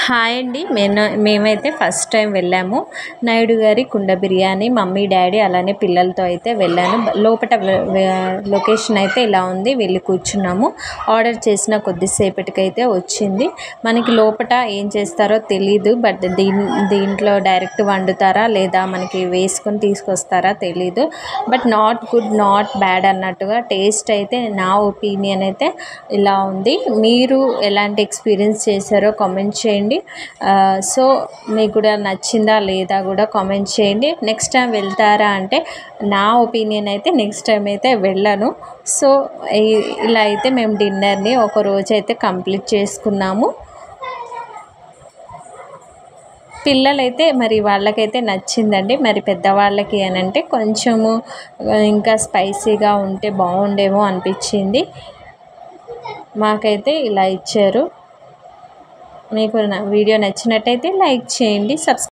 Hi అండి. మేమైతే first time వెళ్ళాము. నాయుడు గారి కుండ బిర్యానీ మమ్మీ డాడీ అలానే పిల్లలతో అయితే వెళ్ళాను. లోపట లొకేషన్ అయితే ఇలా ఉంది. వెళ్ళి కూర్చున్నాము. ఆర్డర్ చేసిన కొద్దిసేపటికైతే వచ్చింది. మనకి లోపట ఏం చేస్తారో తెలీదు. బట్ దీంట్లో డైరెక్ట్ వండుతారా లేదా మనకి వేసుకొని తీసుకొస్తారా తెలీదు. But not good not bad అన్నట్టుగా టేస్ట్ అయితే నా ఒపీనియన్ అయితే ఇలా ఉంది. మీరు ఎలాంటి ఎక్స్పీరియన్స్ చేశారో కామెంట్ చేయండి. సో మీకు కూడా నచ్చిందా లేదా కూడా కామెంట్ చేయండి. నెక్స్ట్ టైం వెళ్తారా అంటే నా ఒపీనియన్ అయితే నెక్స్ట్ టైం అయితే వెళ్ళను. సో ఇలా అయితే మేము డిన్నర్ని ఒక రోజు అయితే కంప్లీట్ చేసుకున్నాము. పిల్లలైతే మరి వాళ్ళకైతే నచ్చిందండి. మరి పెద్దవాళ్ళకి అని అంటే కొంచెము ఇంకా స్పైసీగా ఉంటే బాగుండేమో అనిపించింది. మాకైతే ఇలా ఇచ్చారు. మీకు నా వీడియో నచ్చినట్టయితే లైక్ చేయండి, సబ్స్క్రైబ్